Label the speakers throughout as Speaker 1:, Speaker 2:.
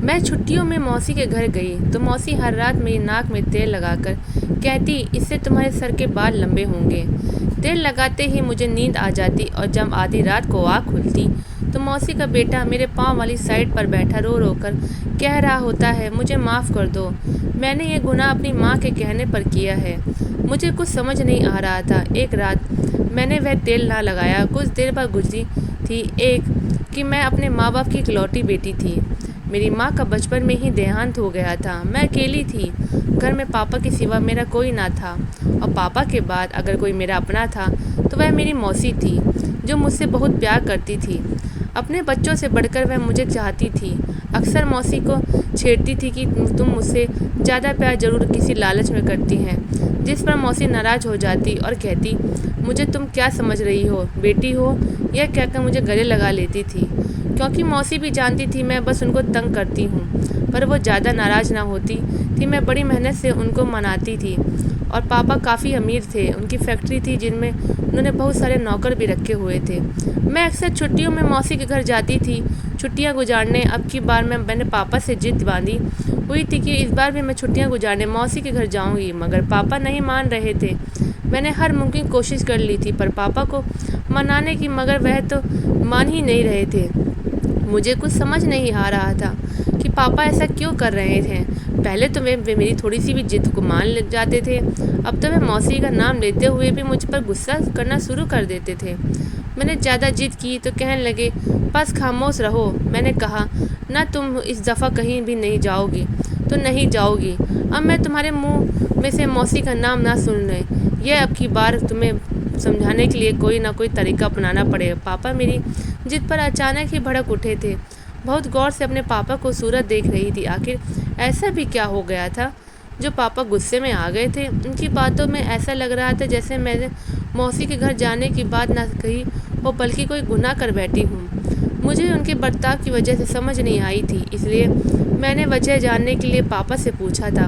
Speaker 1: मैं छुट्टियों में मौसी के घर गई तो मौसी हर रात मेरी नाक में तेल लगाकर कहती, इससे तुम्हारे सर के बाल लंबे होंगे। तेल लगाते ही मुझे नींद आ जाती और जब आधी रात को आँख खुलती तो मौसी का बेटा मेरे पाँव वाली साइड पर बैठा रो रो कर कह रहा होता है, मुझे माफ़ कर दो, मैंने ये गुनाह अपनी माँ के कहने पर किया है। मुझे कुछ समझ नहीं आ रहा था। एक रात मैंने वह तेल ना लगाया। कुछ देर बाद गुजरी थी कि मैं अपने माँ बाप की इकलौती बेटी थी। मेरी माँ का बचपन में ही देहांत हो गया था। मैं अकेली थी। घर में पापा के सिवा मेरा कोई ना था और पापा के बाद अगर कोई मेरा अपना था तो वह मेरी मौसी थी, जो मुझसे बहुत प्यार करती थी। अपने बच्चों से बढ़कर वह मुझे चाहती थी। अक्सर मौसी को छेड़ती थी कि तुम मुझसे ज़्यादा प्यार जरूर किसी लालच में करती हैं, जिस पर मौसी नाराज़ हो जाती और कहती, मुझे तुम क्या समझ रही हो, बेटी हो। यह कहकर मुझे गले लगा लेती थी, क्योंकि मौसी भी जानती थी मैं बस उनको तंग करती हूँ। पर वो ज़्यादा नाराज़ ना होती थी। मैं बड़ी मेहनत से उनको मनाती थी और पापा काफ़ी अमीर थे। उनकी फैक्ट्री थी जिनमें उन्होंने बहुत सारे नौकर भी रखे हुए थे। मैं अक्सर छुट्टियों में मौसी के घर जाती थी छुट्टियां गुजारने। अब की बार मैंने पापा से जिद बांधी हुई थी कि इस बार भी मैं छुट्टियां गुजारने मौसी के घर जाऊंगी, मगर पापा नहीं मान रहे थे। मैंने हर मुमकिन कोशिश कर ली थी पर पापा को मनाने की, मगर वह तो मान ही नहीं रहे थे। मुझे कुछ समझ नहीं आ रहा था कि पापा ऐसा क्यों कर रहे थे। पहले तो वे मेरी थोड़ी सी भी जिद को मान जाते थे, अब तो वे मौसी का नाम लेते हुए भी मुझ पर गुस्सा करना शुरू कर देते थे। मैंने ज़्यादा जिद की तो कहने लगे, बस खामोश रहो। मैंने कहा, ना तुम इस दफ़ा कहीं भी नहीं जाओगी तो नहीं जाओगी। अब मैं तुम्हारे मुंह में से मौसी का नाम ना सुनने। यह अब की बार तुम्हें समझाने के लिए कोई ना कोई तरीका अपनाना पड़ेगा। पापा मेरी जिद पर अचानक ही भड़क उठे थे। बहुत गौर से अपने पापा को सूरत देख रही थी। आखिर ऐसा भी क्या हो गया था जो पापा गुस्से में आ गए थे। उनकी बातों में ऐसा लग रहा था जैसे मैंने मौसी के घर जाने की बात ना कही वो बल्कि कोई गुनाह कर बैठी हूँ। मुझे उनके बर्ताव की वजह से समझ नहीं आई थी, इसलिए मैंने वजह जानने के लिए पापा से पूछा था,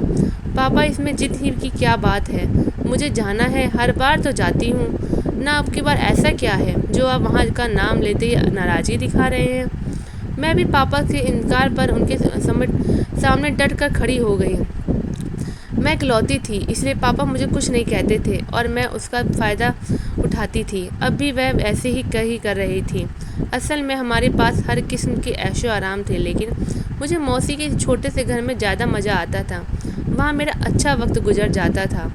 Speaker 1: पापा इसमें जिद ही की क्या बात है। मुझे जाना है, हर बार तो जाती हूँ ना, अब की बार ऐसा क्या है जो आप वहाँ का नाम लेते ही नाराज़गी दिखा रहे हैं। मैं भी पापा के इनकार पर उनके सामने डट कर खड़ी हो गई। मैं इकलौती थी, इसलिए पापा मुझे कुछ नहीं कहते थे और मैं उसका फ़ायदा उठाती थी। अब भी वह ऐसे ही कर रही थी। असल में हमारे पास हर किस्म के ऐशो आराम थे, लेकिन मुझे मौसी के छोटे से घर में ज़्यादा मज़ा आता था। वहाँ मेरा अच्छा वक्त गुजर जाता था।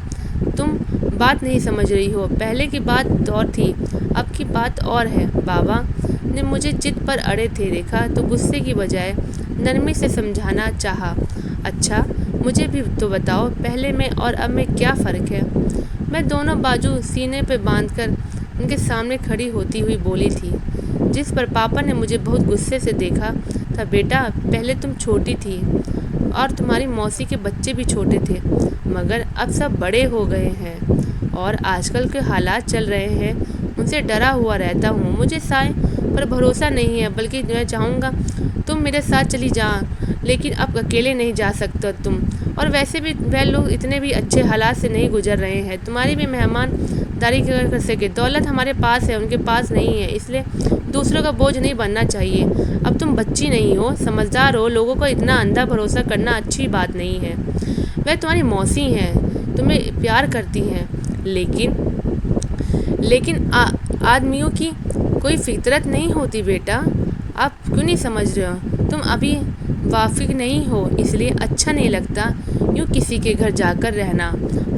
Speaker 1: तुम बात नहीं समझ रही हो। पहले की बात और थी, अब की बात और है। बाबा ने मुझे जिद पर अड़े थे देखा तो गुस्से की बजाय नरमी से समझाना चाहा। अच्छा, मुझे भी तो बताओ, पहले में और अब में क्या फ़र्क है। मैं दोनों बाजू सीने पर बांधकर उनके सामने खड़ी होती हुई बोली थी, जिस पर पापा ने मुझे बहुत गुस्से से देखा था। बेटा, पहले तुम छोटी थी और तुम्हारी मौसी के बच्चे भी छोटे थे, मगर अब सब बड़े हो गए हैं और आजकल के हालात चल रहे हैं, उनसे डरा हुआ रहता हूँ। मुझे साए पर भरोसा नहीं है, बल्कि मैं चाहूँगा तुम मेरे साथ चली जा, लेकिन अब अकेले नहीं जा सकते तुम। और वैसे भी वह लोग इतने भी अच्छे हालात से नहीं गुजर रहे हैं, तुम्हारी भी मेहमानदारी कर सके। दौलत हमारे पास है, उनके पास नहीं है, इसलिए दूसरों का बोझ नहीं बनना चाहिए। अब तुम बच्ची नहीं हो, समझदार हो। लोगों को इतना अंधा भरोसा करना अच्छी बात नहीं है। वह तुम्हारी मौसी हैं, तुम्हें प्यार करती हैं, लेकिन आदमियों की कोई फितरत नहीं होती बेटा। आप क्यों नहीं समझ रहे हो? तुम अभी वाफिक नहीं हो, इसलिए अच्छा नहीं लगता यूँ किसी के घर जाकर रहना।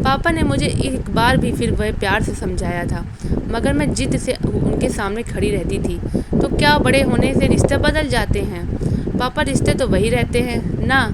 Speaker 1: पापा ने मुझे एक बार भी फिर वह प्यार से समझाया था, मगर मैं जिद से उनके सामने खड़ी रहती थी। तो क्या बड़े होने से रिश्ते बदल जाते हैं? पापा, रिश्ते तो वही रहते हैं ना।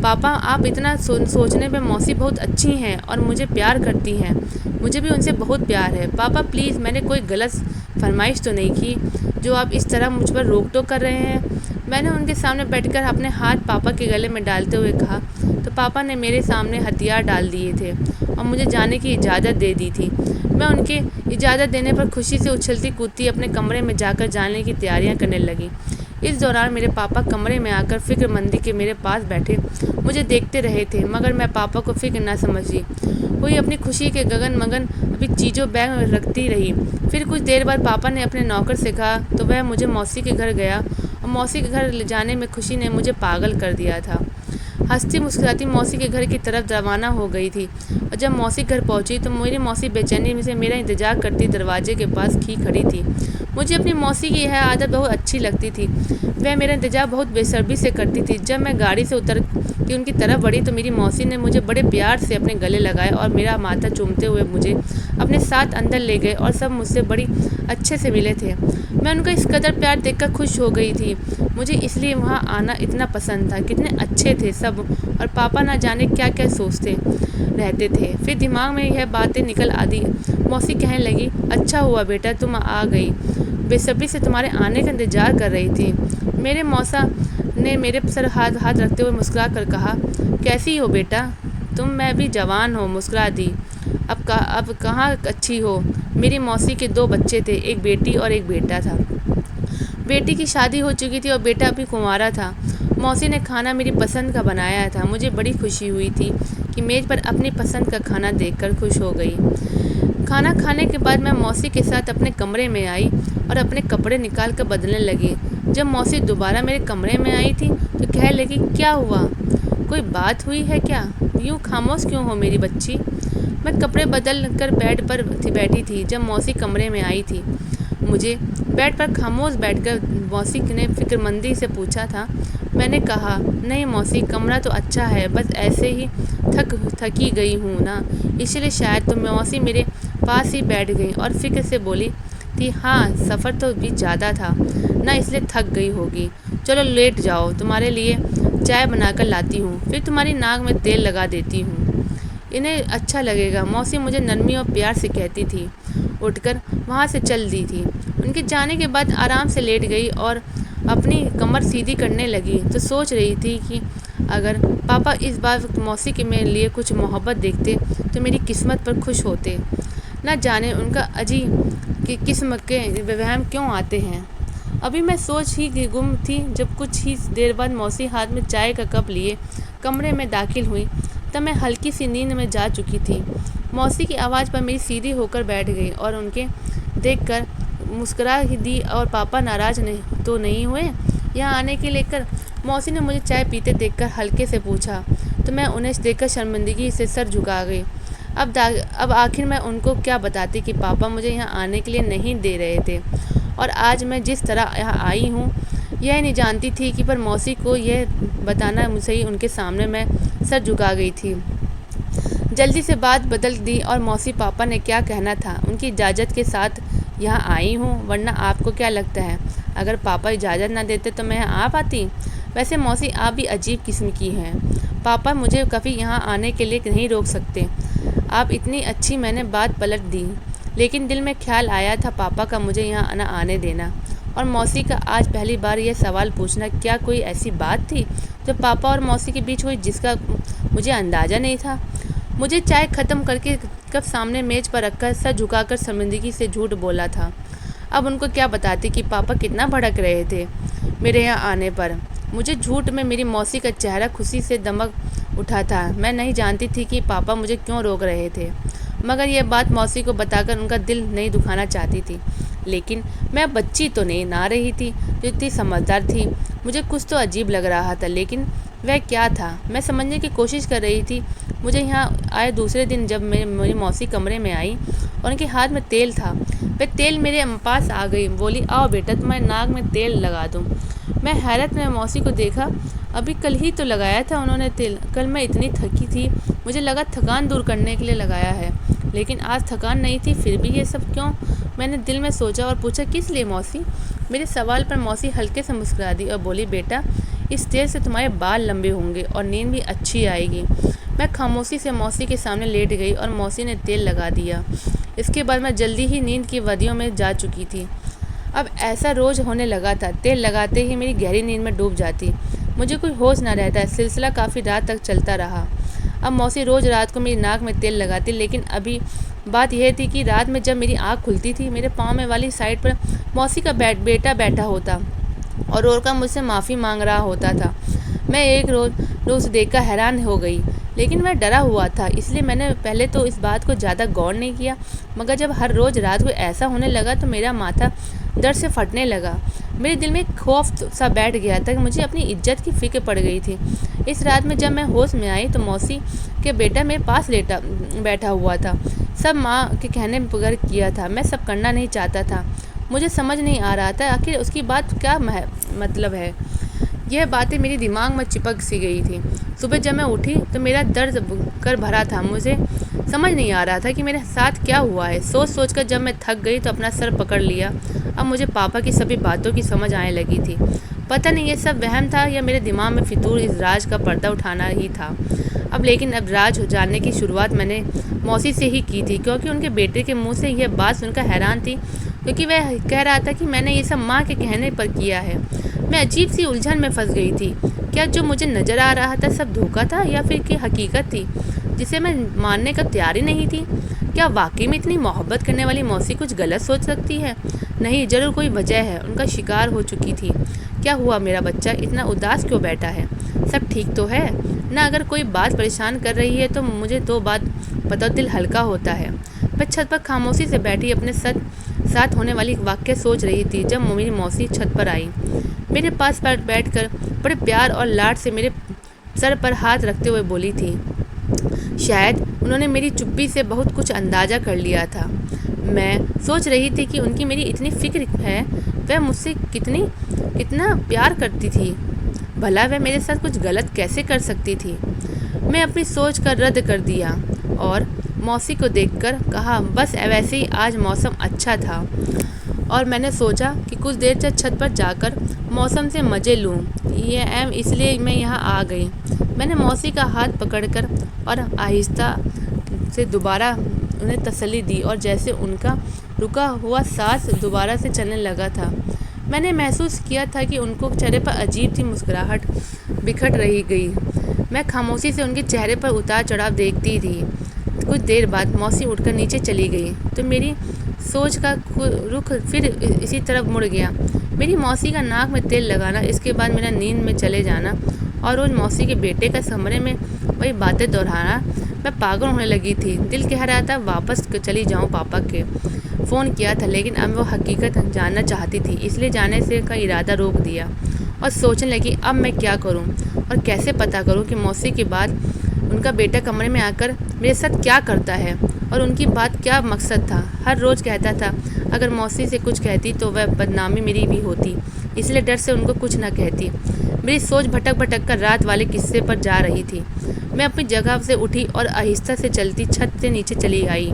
Speaker 1: पापा, आप इतना सोचने पे मौसी बहुत अच्छी हैं और मुझे प्यार करती हैं। मुझे भी उनसे बहुत प्यार है। पापा प्लीज़, मैंने कोई गलत फरमाइश तो नहीं की जो आप इस तरह मुझ पर रोक टोक कर रहे हैं। मैंने उनके सामने बैठकर अपने हाथ पापा के गले में डालते हुए कहा तो पापा ने मेरे सामने हथियार डाल दिए थे और मुझे जाने की इजाज़त दे दी थी। मैं उनके इजाज़त देने पर खुशी से उछलती कूदती अपने कमरे में जाकर जाने की तैयारियां करने लगी। इस दौरान मेरे पापा कमरे में आकर फिक्रमंदी के मेरे पास बैठे मुझे देखते रहे थे, मगर मैं पापा को फिक्र ना समझी हुई अपनी खुशी के गगन मगन अभी चीज़ों बैग में रखती रही। फिर कुछ देर बाद पापा ने अपने नौकर से कहा तो वह मुझे मौसी के घर गया اور موسی کے گھر لے جانے میں خوشی نے مجھے پاگل کر دیا تھا۔ ہنستی مسکراتی موسی کے گھر کی طرف روانہ ہو گئی تھی اور جب موسی گھر پہنچی تو میری موسی بے چینی سے میرا انتظار کرتی دروازے کے پاس کھڑی تھی۔ مجھے اپنی موسی کی یہ عادت بہت اچھی لگتی تھی۔ وہ میرا انتظار بہت بے صبری سے کرتی تھی۔ جب میں گاڑی سے اتر کے ان کی طرف بڑھی تو میری موسی نے مجھے بڑے پیار سے اپنے گلے لگائے اور میرا ماتھا چومتے ہوئے مجھے اپنے ساتھ اندر لے گئے اور سب مجھ سے بڑی اچھے سے ملے تھے۔ میں ان کا اس قدر پیار دیکھ کر خوش ہو گئی تھی۔ مجھے اس لیے وہاں آنا اتنا پسند تھا۔ کتنے اچھے تھے سب اور پاپا نہ جانے کیا کیا سوچتے رہتے تھے۔ پھر دماغ میں یہ باتیں نکل آدی۔ موسی کہنے لگی، اچھا ہوا بیٹا تم آ گئی، بے صبری سے تمہارے آنے کا انتظار کر رہی تھی۔ میرے موسا نے میرے سر ہاتھ رکھتے ہوئے مسکرا کر کہا، کیسی ہو بیٹا تم؟ میں بھی جوان ہوں، مسکرا دی۔ اب کہاں اچھی ہو؟ میری موسی کے 2 بچے تھے، ایک بیٹی اور ایک بیٹا تھا۔ بیٹی کی شادی ہو چکی تھی اور بیٹا ابھی کنوارا تھا۔ موسی نے کھانا میری پسند کا بنایا تھا۔ مجھے بڑی خوشی ہوئی تھی کہ میز پر اپنی پسند کا کھانا دیکھ کر خوش ہو گئی۔ کھانا کھانے کے بعد میں موسی کے ساتھ اپنے کمرے میں آئی اور اپنے کپڑے نکال کر بدلنے لگی۔ جب موسی دوبارہ میرے کمرے میں آئی تھی تو کہنے لگی، کیا ہوا؟ کوئی بات ہوئی ہے کیا؟ یوں خاموش کیوں ہو میری بچی؟ میں کپڑے بدل کر بیڈ پر بیٹھی تھی جب موسی کمرے میں آئی تھی۔ مجھے بیڈ پر خاموش بیٹھ کر موسی نے فکر مندی سے پوچھا تھا۔ میں نے کہا، نہیں موسی، کمرہ تو اچھا ہے، بس ایسے ہی تھکی گئی ہوں نا، اس لیے شاید۔ تو موسی میرے پاس ہی بیٹھ گئی اور فکر سے بولی تھی، ہاں سفر تو بھی زیادہ تھا نا، اس لیے تھک گئی ہوگی۔ چلو لیٹ جاؤ، تمہارے لیے چائے بنا کر لاتی ہوں، پھر تمہاری ناک میں تیل لگا دیتی ہوں، انہیں اچھا لگے گا، موسی مجھے نرمی اور پیار سے کہتی تھی۔ اٹھ کر وہاں سے چل دی تھی۔ ان کے جانے کے بعد آرام سے لیٹ گئی اور اپنی کمر سیدھی کرنے لگی تو سوچ رہی تھی کہ اگر پاپا اس بار موسی کے میرے لیے کچھ محبت دیکھتے تو میری قسمت پر خوش ہوتے۔ نہ جانے ان کا عجیب قسم کے وہم کیوں آتے ہیں۔ ابھی میں سوچ ہی گم تھی جب کچھ ہی دیر بعد موسی ہاتھ میں چائے کا کپ لیے کمرے میں داخل ہوئی۔ تب میں ہلکی سی نیند میں جا چکی تھی۔ موسی کی آواز پر میری سیدھی ہو کر بیٹھ گئی اور ان کے دیکھ کر مسکرا دی، اور پاپا ناراض تو نہیں ہوئے یہاں آنے کے لے کر؟ موسی نے مجھے چائے پیتے دیکھ کر ہلکے سے پوچھا تو میں انہیں دیکھ کر شرمندگی سے سر جھکا گئی۔ اب آخر میں ان کو کیا بتاتی کہ پاپا مجھے یہاں آنے کے لیے نہیں دے رہے تھے، اور آج میں جس طرح یہاں آئی ہوں یہ نہیں جانتی تھی کہ پر موسی کو یہ بتانا مجھے ہی ان کے سامنے میں سر جھکا گئی تھی۔ جلدی سے بات بدل دی اور موسی پاپا نے کیا کہنا تھا ان کی اجازت کے ساتھ یہاں آئی ہوں، ورنہ آپ کو کیا لگتا ہے اگر پاپا اجازت نہ دیتے تو میں یہاں آ پاتی؟ ویسے موسی آپ بھی عجیب قسم کی ہیں، پاپا مجھے کبھی یہاں آنے کے لیے نہیں روک سکتے۔ آپ اتنی اچھی، میں نے بات پلٹ دی، لیکن دل میں خیال آیا تھا پاپا کا مجھے یہاں نہ آنے دینا، اور موسی کا آج پہلی بار یہ سوال پوچھنا، کیا کوئی ایسی بات تھی جو پاپا اور موسی کے بیچ ہوئی جس کا مجھے اندازہ نہیں تھا؟ مجھے چائے ختم کر کے کپ سامنے میز پر رکھ کر سر جھکا کر شرمندگی سے جھوٹ بولا تھا۔ اب ان کو کیا بتاتی کہ پاپا کتنا بھڑک رہے تھے میرے یہاں آنے پر۔ مجھے جھوٹ میں میری موسی کا چہرہ خوشی سے دمک اٹھا تھا۔ میں نہیں جانتی تھی کہ پاپا مجھے کیوں روک رہے تھے، مگر یہ بات موسی کو بتا کر ان کا دل نہیں دکھانا چاہتی تھی۔ لیکن میں بچی تو نہیں نہ رہی تھی جو اتنی سمجھدار تھی۔ مجھے کچھ تو عجیب لگ رہا تھا، لیکن وہ کیا تھا میں سمجھنے کی کوشش کر رہی تھی۔ مجھے یہاں آئے دوسرے دن جب میری موسی کمرے میں آئی اور ان کے ہاتھ میں تیل تھا، وہ تیل میرے پاس آ گئی، بولی، آؤ بیٹا تمہارے ناک میں تیل لگا دوں۔ میں حیرت میں موسی کو دیکھا، ابھی کل ہی تو لگایا تھا انہوں نے تیل۔ کل میں اتنی تھکی تھی مجھے لگا تھکان دور کرنے کے لیے لگایا ہے، لیکن آج تھکان نہیں تھی، پھر بھی یہ سب کیوں؟ میں نے دل میں سوچا اور پوچھا، کس لیے موسی؟ میرے سوال پر موسی ہلکے سے مسکرا دی اور بولی، بیٹا اس تیل سے تمہارے بال لمبے ہوں گے اور نیند بھی اچھی آئے گی۔ میں خاموشی سے موسی کے سامنے لیٹ گئی اور موسی نے تیل لگا دیا۔ اس کے بعد میں جلدی ہی نیند کی وادیوں میں جا چکی تھی۔ اب ایسا روز ہونے لگا تھا، تیل لگاتے ہی میری گہری نیند میں ڈوب جاتی، مجھے کوئی ہوش نہ رہتا۔ سلسلہ کافی رات تک چلتا رہا۔ اب موسی روز رات کو میری ناک میں تیل لگاتی، لیکن ابھی بات یہ تھی کہ رات میں جب میری آنکھ کھلتی تھی میرے پاؤں میں والی سائڈ پر موسی کا بیٹا بیٹھا ہوتا اور رو کر مجھ سے معافی مانگ رہا ہوتا تھا۔ میں ایک روز دیکھ کر حیران ہو گئی، لیکن میں ڈرا ہوا تھا، اس لیے میں نے پہلے تو اس بات کو زیادہ غور نہیں کیا، مگر جب ہر روز رات کو ایسا ہونے لگا تو میرا ماتھا डर से फटने लगा। मेरे दिल में खौफ सा बैठ गया था कि मुझे अपनी इज्जत की फिक्र पड़ गई थी। इस रात में जब मैं होश में आई तो मौसी के बेटा मेरे पास बैठा हुआ था। सब माँ के कहने पर किया था। मैं सब करना नहीं चाहता था। मुझे समझ नहीं आ रहा था आखिर उसकी बात क्या मतलब है। यह बातें मेरे दिमाग में चिपक सी गई थी। सुबह जब मैं उठी तो मेरा दर्द कर भरा था। मुझे समझ नहीं आ रहा था कि मेरे साथ क्या हुआ है। सोच सोच कर जब मैं थक गई तो अपना सर पकड़ लिया। अब मुझे पापा की सभी बातों की समझ आने लगी थी। पता नहीं ये सब वहम था या मेरे दिमाग में फितूर इस राज का पर्दा उठाना ही था। लेकिन अब राज जानने की शुरुआत मैंने मौसी से ही की थी, क्योंकि उनके बेटे के मुंह से यह बात सुनकर हैरान थी, क्योंकि वह कह रहा था कि मैंने ये सब माँ के कहने पर किया है। मैं अजीब सी उलझन में फंस गई थी। क्या जो मुझे नज़र आ रहा था सब धोखा था या फिर कि हकीकत थी जिसे मैं मानने का तैयार ही नहीं थी? क्या वाकई में इतनी मोहब्बत करने वाली मौसी कुछ गलत सोच सकती है? नहीं, ज़रूर कोई वजह है। उनका शिकार हो चुकी थी। क्या हुआ मेरा बच्चा इतना उदास क्यों बैठा है? सब ठीक तो है ना? अगर कोई बात परेशान कर रही है तो मुझे तो बात पता, दिल हल्का होता है। मैं छत पर खामोशी से बैठी अपने साथ होने वाली वाक़या सोच रही थी जब मेरी मौसी छत पर आई। मेरे पास बैठकर बड़े प्यार और लाड से मेरे सर पर हाथ रखते हुए बोली थी। शायद उन्होंने मेरी चुप्पी से बहुत कुछ अंदाज़ा कर लिया था। मैं सोच रही थी कि उनकी मेरी इतनी फिक्र है। वह मुझसे कितना प्यार करती थी। भला वह मेरे साथ कुछ गलत कैसे कर सकती थी? मैं अपनी सोच का रद्द कर दिया और मौसी को देखकर कहा, बस वैसे ही आज मौसम अच्छा था और मैंने सोचा कि कुछ देर तक छत पर जाकर मौसम से मज़े लूँ। इसलिए मैं यहाँ आ गई। मैंने मौसी का हाथ पकड़कर और आहिस्ता से दोबारा उन्हें तसल्ली दी और जैसे उनका रुका हुआ सांस दोबारा से चलने लगा था। मैंने महसूस किया था कि उनको चेहरे पर अजीब सी मुस्कुराहट बिखर रही गई। मैं खामोशी से उनके चेहरे पर उतार चढ़ाव देखती थी। कुछ देर बाद मौसी उठकर नीचे चली गई तो मेरी सोच का रुख फिर इसी तरफ मुड़ गया। मेरी मौसी का नाक में तेल लगाना, इसके बाद मेरा नींद में चले जाना और रोज़ मौसी के बेटे का कमरे में वही बातें दोहराना। मैं पागल होने लगी थी। दिल कह रहा था वापस चली जाऊं। पापा के फ़ोन किया था लेकिन अब वो हकीकत जानना चाहती थी, इसलिए जाने से का इरादा रोक दिया और सोचने लगी अब मैं क्या करूं और कैसे पता करूं कि मौसी के बाद उनका बेटा कमरे में आकर मेरे साथ क्या करता है और उनकी बात क्या मकसद था। हर रोज़ कहता था अगर मौसी से कुछ कहती तो वह बदनामी मेरी भी होती, इसलिए डर से उनको कुछ न कहती। मेरी सोच भटक कर रात वाले किस्से पर जा रही थी। मैं अपनी जगह से उठी और आहिस्ता से चलती छत से नीचे चली आई।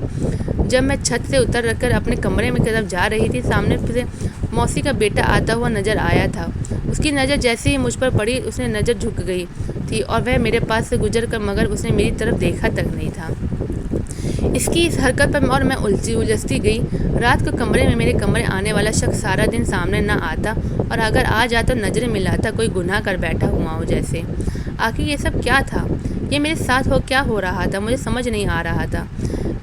Speaker 1: जब मैं छत से उतर कर अपने कमरे में तरफ जा रही थी, सामने से मौसी का बेटा आता हुआ नज़र आया था। उसकी नज़र जैसे ही मुझ पर पड़ी उसने नज़र झुक गई थी और वह मेरे पास से गुजर कर, मगर उसने मेरी तरफ देखा तक नहीं था। इसकी इस हरकत पर और मैं उलझती गई। रात को कमरे में मेरे कमरे आने वाला शख्स सारा दिन सामने न आता और अगर आ जाता तो नज़रें मिलाता कोई गुनाह कर बैठा हुआ हो जैसे। आखिर ये सब क्या था? ये मेरे साथ क्या हो रहा था? मुझे समझ नहीं आ रहा था।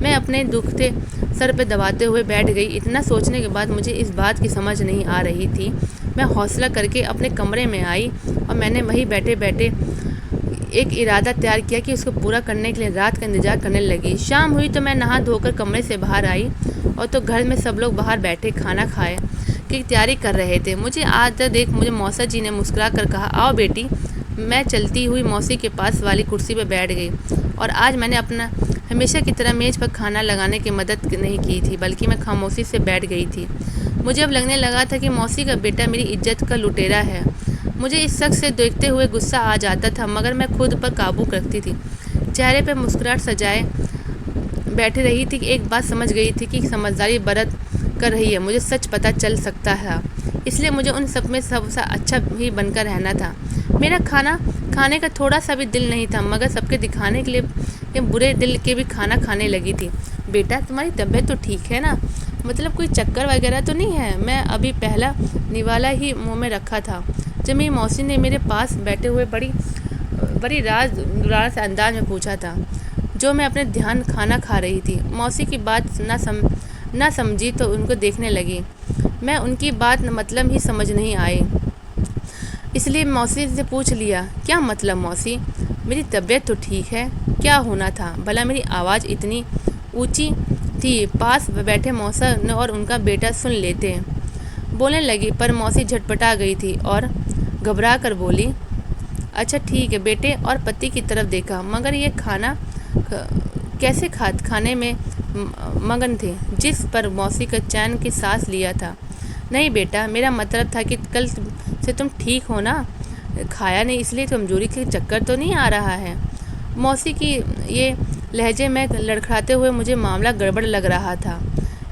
Speaker 1: मैं अपने दुखते सर पे दबाते हुए बैठ गई। इतना सोचने के बाद मुझे इस बात की समझ नहीं आ रही थी। मैं हौसला करके अपने कमरे में आई और मैंने वहीं बैठे बैठे एक इरादा तैयार किया कि उसको पूरा करने के लिए रात का इंतज़ार करने लगी। शाम हुई तो मैं नहा धोकर कमरे से बाहर आई और तो घर में सब लोग बाहर बैठे खाना खाए की तैयारी कर रहे थे। मुझे आता देख मुझे मौसा जी ने मुस्कुरा कर कहा, आओ बेटी। मैं चलती हुई मौसी के पास वाली कुर्सी पर बैठ गई और आज मैंने अपना हमेशा की तरह मेज़ पर खाना लगाने की मदद नहीं की थी, बल्कि मैं खामोशी से बैठ गई थी। मुझे अब लगने लगा था कि मौसी का बेटा मेरी इज्जत का लुटेरा है। मुझे इस शख्स से देखते हुए गुस्सा आ जाता था, मगर मैं खुद पर काबू रखती थी। चेहरे पर मुस्कुराहट सजाए बैठी रही थी। एक बात समझ गई थी कि समझदारी बरत कर रही है। मुझे सच पता चल सकता है, इसलिए मुझे उन सब में सबसे अच्छा ही बनकर रहना था। मेरा खाना खाने का थोड़ा सा भी दिल नहीं था, मगर सबके दिखाने के लिए बुरे दिल के भी खाना खाने लगी थी। बेटा तुम्हारी तबीयत तो ठीक है ना? मतलब कोई चक्कर वगैरह तो नहीं है? मैं अभी पहला निवाला ही मुंह में रखा था जब मेरी मौसी ने मेरे पास बैठे हुए बड़ी राज अंदाज में पूछा था, जो मैं अपने ध्यान खाना खा रही थी। मौसी की बात ना समझी तो उनको देखने लगी। मैं उनकी बात मतलब ही समझ नहीं आई, इसलिए मौसी से पूछ लिया, क्या मतलब मौसी? मेरी तबीयत तो ठीक है, क्या होना था? भला मेरी आवाज़ इतनी ऊंची थी? पास बैठे मौसा और उनका बेटा सुन लेते। बोलने लगी, पर मौसी झटपटा गई थी और घबरा कर बोली, अच्छा ठीक है बेटे, और पति की तरफ देखा, मगर ये खाना कैसे खाने में मगन थे, जिस पर मौसी का चैन की सांस लिया था। नहीं बेटा, मेरा मतलब था कि कल से तुम ठीक हो ना, खाया नहीं इसलिए कमजोरी के चक्कर तो नहीं आ रहा है। मौसी की ये लहजे में लड़खड़ाते हुए मुझे मामला गड़बड़ लग रहा था।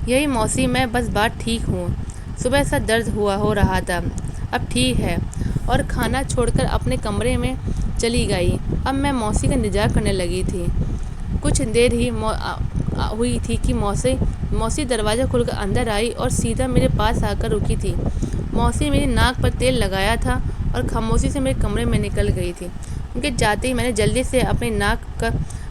Speaker 1: यही मौसी, मैं बस बात ठीक हूँ, सुबह सा दर्द हो रहा था, अब ठीक है, और खाना छोड़कर अपने कमरे में चली गई। अब मैं मौसी का इंतजार करने लगी थी। कुछ देर ही हुई थी कि मौसी दरवाज़ा खोलकर अंदर आई और सीधा मेरे पास आकर रुकी थी। मौसी मेरी नाक पर तेल लगाया था और खामोशी से मेरे कमरे में निकल गई थी। उनके जाते ही मैंने जल्दी से अपनी नाक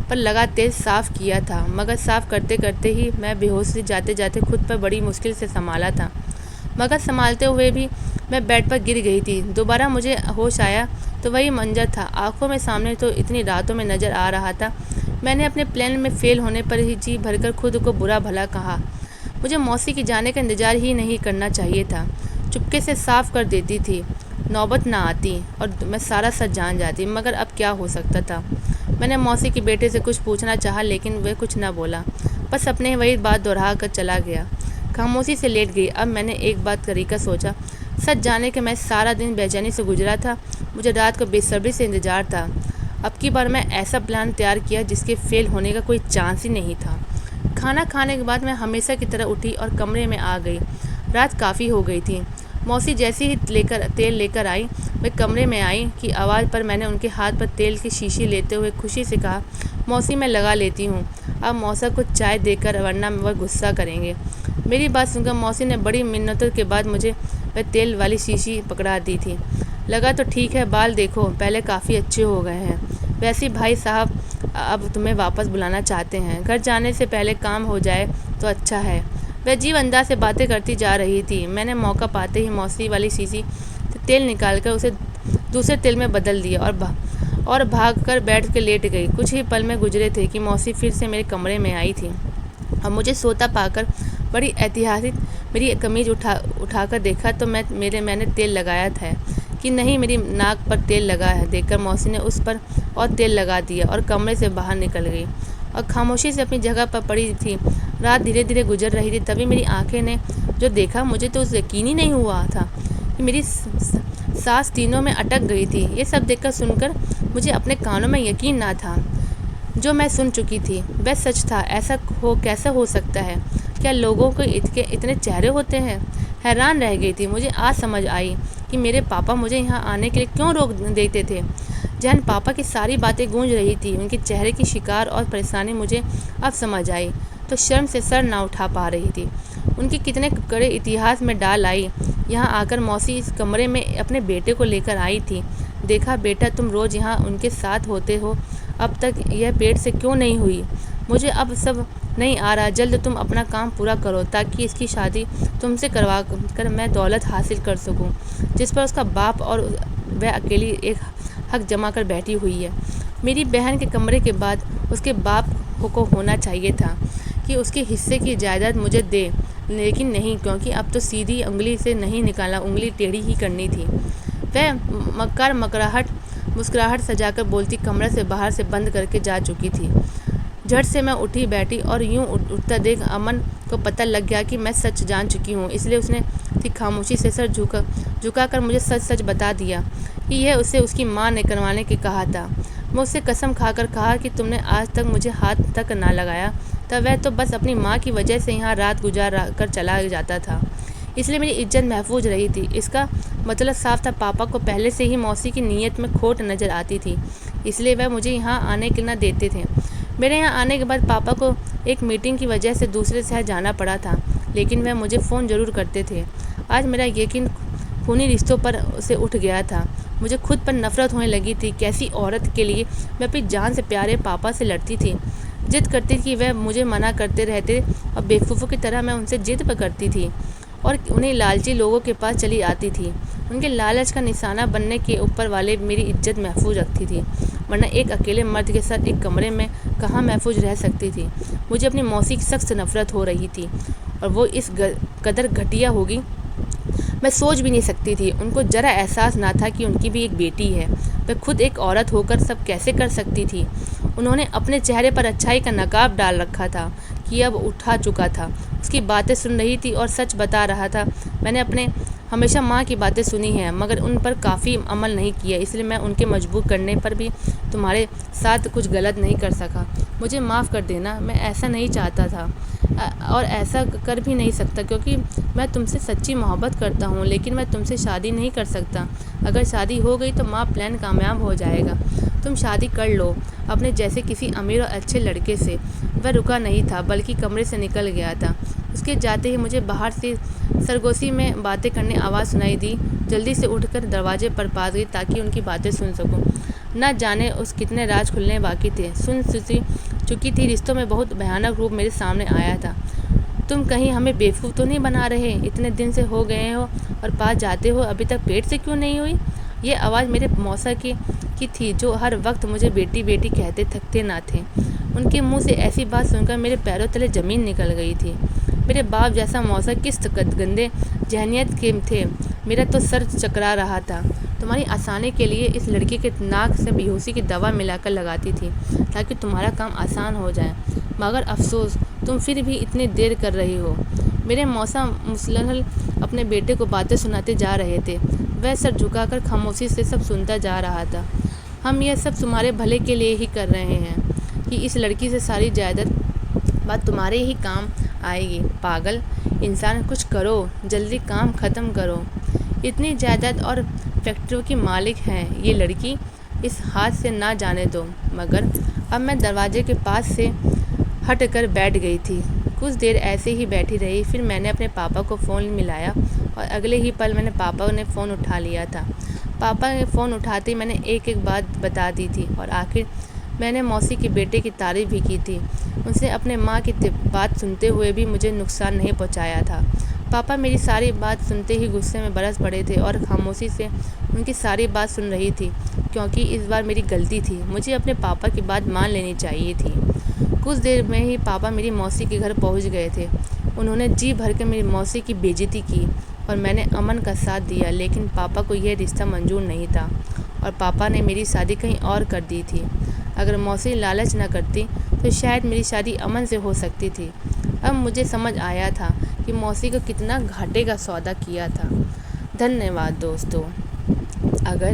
Speaker 1: पर लगा तेल साफ़ किया था, मगर साफ़ करते करते ही मैं बेहोशी जाते जाते खुद पर बड़ी मुश्किल से संभाला था, मगर संभालते हुए भी मैं बेड पर गिर गई थी। दोबारा मुझे होश आया तो वही मंजर था आंखों में सामने, तो इतनी रातों में नज़र आ रहा था। मैंने अपने प्लान में फेल होने पर ही जी भरकर खुद को बुरा भला कहा। मुझे मौसी के जाने का इंतज़ार ही नहीं करना चाहिए था, चुपके से साफ़ कर देती थी, नौबत ना आती और मैं सारा सच जान जाती, मगर अब क्या हो सकता था। मैंने मौसी के बेटे से कुछ पूछना चाहा, लेकिन वह कुछ ना बोला, बस अपने वही बात दोहरा कर चला गया। खामोशी से लेट गई। अब मैंने एक बात तरीका सोचा, सच जाने के मैं सारा दिन बेचैनी से गुजरा था, मुझे रात को बेसब्री से इंतज़ार था। अब की बार मैं ऐसा प्लान तैयार किया जिसके फेल होने का कोई चांस ही नहीं था। खाना खाने के बाद मैं हमेशा की तरह उठी और कमरे में आ गई। रात काफ़ी हो गई थी। मौसी जैसे ही तेल लेकर आई, वे कमरे में आई की आवाज़ पर मैंने उनके हाथ पर तेल की शीशी लेते हुए खुशी से कहा, मौसी मैं लगा लेती हूँ, अब मौसा को चाय देकर, वरना वह गुस्सा करेंगे। मेरी बात सुनकर मौसी ने बड़ी मिन्नतों के बाद मुझे वह तेल वाली शीशी पकड़ा दी थी। लगा तो ठीक है, बाल देखो पहले काफ़ी अच्छे हो गए हैं। वैसे भाई साहब अब तुम्हें वापस बुलाना चाहते हैं, घर जाने से पहले काम हो जाए तो अच्छा है। वह अजीब अंदाज से बातें करती जा रही थी। मैंने मौका पाते ही मौसी वाली शीशी से तेल निकालकर उसे दूसरे तेल में बदल दिया और भागकर बैठ के लेट गई। कुछ ही पल में गुजरे थे कि मौसी फिर से मेरे कमरे में आई थी और मुझे सोता पाकर बड़ी ऐतिहासिक मेरी कमीज उठाकर देखा तो मैंने तेल लगाया था कि नहीं, मेरी नाक पर तेल लगा है। देखकर मौसी ने उस पर और तेल लगा दिया और कमरे से बाहर निकल गई और खामोशी से अपनी जगह पर पड़ी थी। रात धीरे धीरे गुजर रही थी, तभी मेरी आंखें ने जो देखा मुझे तो यकीन ही नहीं हुआ था कि मेरी सांस तीनों में अटक गई थी। ये सब देखकर सुनकर मुझे अपने कानों में यकीन ना था। जो मैं सुन चुकी थी वह सच था। ऐसा कैसा हो सकता है? क्या लोगों को इतने चेहरे होते हैं? हैरान रह गई थी। मुझे आज समझ आई कि मेरे पापा मुझे यहाँ आने के लिए क्यों रोक देते थे। जहन पापा की सारी बातें गूंज रही थी, उनके चेहरे की शिकार और परेशानी मुझे अब समझ आई तो शर्म से सर ना उठा पा रही थी। उनके कितने कड़े इतिहास में डाल आई। यहाँ आकर मौसी इस कमरे में अपने बेटे को लेकर आई थी। देखा बेटा, तुम रोज़ यहाँ उनके साथ होते हो, अब तक यह पेट से क्यों नहीं हुई? मुझे अब सब नहीं आ रहा। जल्द तुम अपना काम पूरा करो ताकि इसकी शादी तुमसे करवा कर मैं दौलत हासिल कर सकूं, जिस पर उसका बाप और वह अकेली एक हक जमा कर बैठी हुई है। मेरी बहन के कमरे के बाद उसके बाप को होना चाहिए था कि उसके हिस्से की जायदाद मुझे दे, लेकिन नहीं, क्योंकि अब तो सीधी उंगली से नहीं निकाला, उंगली टेढ़ी ही करनी थी। वह मुस्कुराहट सजाकर बोलती कमरे से बाहर से बंद करके जा चुकी थी। झट से मैं उठी बैठी और यूं उठता देख अमन को पता लग गया कि मैं सच जान चुकी हूँ, इसलिए उसने खामोशी से सर झुकाकर मुझे सच सच बता दिया कि यह उसे उसकी माँ ने करवाने के कहा था। मैं उससे कसम खाकर कहा कि तुमने आज तक मुझे हाथ तक ना लगाया था, वह तो बस अपनी माँ की वजह से यहाँ रात गुजार कर चला जाता था, इसलिए मेरी इज्जत महफूज रही थी। इसका मतलब साफ था, पापा को पहले से ही मौसी की नीयत में खोट नज़र आती थी, इसलिए वह मुझे यहाँ आने के न देते थे। मेरे यहाँ आने के बाद पापा को एक मीटिंग की वजह से दूसरे शहर जाना पड़ा था, लेकिन वह मुझे फ़ोन ज़रूर करते थे। आज मेरा यकीन खूनी रिश्तों पर से उठ गया था। मुझे खुद पर नफरत होने लगी थी। कैसी औरत के लिए मैं अपनी जान से प्यारे पापा से लड़ती थी, जिद करती थी, वह मुझे मना करते रहते और बेवकूफ़ों की तरह मैं उनसे जिद पर करती थी और उन्हें लालची लोगों के पास चली आती थी। उनके लालच का निशाना बनने के ऊपर वाले मेरी इज्जत महफूज रखती थी, वरना एक अकेले मर्द के साथ एक कमरे में कहाँ महफूज रह सकती थी। मुझे अपनी मौसी की सख्त नफरत हो रही थी और वो इस कदर घटिया होगी میں سوچ بھی نہیں سکتی تھی۔ ان کو ذرا احساس نہ تھا کہ ان کی بھی ایک بیٹی ہے۔ وہ خود ایک عورت ہو کر سب کیسے کر سکتی تھی؟ انہوں نے اپنے چہرے پر اچھائی کا نقاب ڈال رکھا تھا کہ اب اٹھا چکا تھا۔ اس کی باتیں سن رہی تھی اور سچ بتا رہا تھا۔ میں نے ہمیشہ ماں کی باتیں سنی ہیں مگر ان پر کافی عمل نہیں کیا، اس لیے میں ان کے مجبور کرنے پر بھی تمہارے ساتھ کچھ غلط نہیں کر سکا۔ مجھے معاف کر دینا، میں ایسا نہیں چاہتا تھا اور ایسا کر بھی نہیں سکتا کیونکہ میں تم سے سچی محبت کرتا ہوں، لیکن میں تم سے شادی نہیں کر سکتا۔ اگر شادی ہو گئی تو ماں پلان کامیاب ہو جائے گا۔ تم شادی کر لو اپنے جیسے کسی امیر اور اچھے لڑکے سے۔ وہ رکا نہیں تھا بلکہ کمرے سے نکل گیا تھا۔ اس کے جاتے ہی مجھے باہر سے سرگوشی میں باتیں کرنے آواز سنائی دی۔ جلدی سے اٹھ کر دروازے پر پاس گئی تاکہ ان کی باتیں سن سکوں۔ نہ جانے اس کتنے راز کھلنے باقی تھے۔ سن چکی تھی رشتوں میں بہت بھیانک روپ میرے سامنے آیا تھا۔ تم کہیں ہمیں بیوقوف تو نہیں بنا رہے؟ اتنے دن سے ہو گئے ہو اور پاس جاتے ہو، ابھی تک پیٹ سے کیوں نہیں ہوئی؟ یہ آواز میرے موسیٰ کی تھی جو ہر وقت مجھے بیٹی بیٹی کہتے تھکتے نہ تھے۔ ان کے منہ سے ایسی بات سن کر میرے پیروں تلے زمین نکل گئی تھی۔ میرے باپ جیسا موسیٰ کس گندے ذہنیت کے تھے، میرا تو سر چکرا رہا تھا۔ تمہاری آسانی کے لیے اس لڑکی کے ناک سے بیہوشی کی دوا ملا کر لگاتی تھی تاکہ تمہارا کام آسان ہو جائے، مگر افسوس تم پھر بھی اتنی دیر کر رہی ہو۔ میرے موسیٰ مسلسل اپنے بیٹے کو باتیں سناتے جا رہے تھے۔ وہ سر جھکا کر خاموشی سے سب سنتا جا رہا تھا۔ ہم یہ سب تمہارے بھلے کے لیے ہی کر رہے ہیں کہ اس لڑکی سے ساری جائیداد بات تمہارے ہی کام آئے گی۔ پاگل انسان، کچھ کرو، جلدی کام ختم کرو۔ اتنی جائیداد اور فیکٹریوں کی مالک ہے یہ لڑکی، اس ہاتھ سے نہ جانے دو۔ مگر اب میں دروازے کے پاس سے ہٹ کر بیٹھ گئی تھی۔ کچھ دیر ایسے ہی بیٹھی رہی، پھر میں نے اپنے پاپا کو فون ملایا اور اگلے ہی پل میں نے پاپا نے فون اٹھا لیا تھا۔ پاپا نے فون اٹھاتے ہی میں نے ایک ایک بات بتا دی تھی اور آخر میں نے موسی کے بیٹے کی تعریف بھی کی تھی۔ ان سے اپنے ماں کی بات سنتے ہوئے بھی مجھے نقصان نہیں پہنچایا تھا۔ پاپا میری ساری بات سنتے ہی غصے میں برس پڑے تھے اور خاموشی سے ان کی ساری بات سن رہی تھی کیونکہ اس بار میری غلطی تھی، مجھے اپنے پاپا کی بات مان لینی چاہیے تھی۔ کچھ دیر میں ہی پاپا میری موسی کے گھر پہنچ گئے تھے۔ انہوں نے جی بھر کے میری موسی کی بے عزتی کی اور میں نے امن کا ساتھ دیا، لیکن پاپا کو یہ رشتہ منظور نہیں تھا اور پاپا نے میری شادی کہیں اور کر دی تھی۔ اگر موسی لالچ نہ کرتی تو شاید میری شادی امن سے ہو سکتی تھی۔ اب مجھے سمجھ آیا تھا کہ موسی کو کتنا گھاٹے کا سودا کیا تھا۔ دھنیہ واد دوستو۔ اگر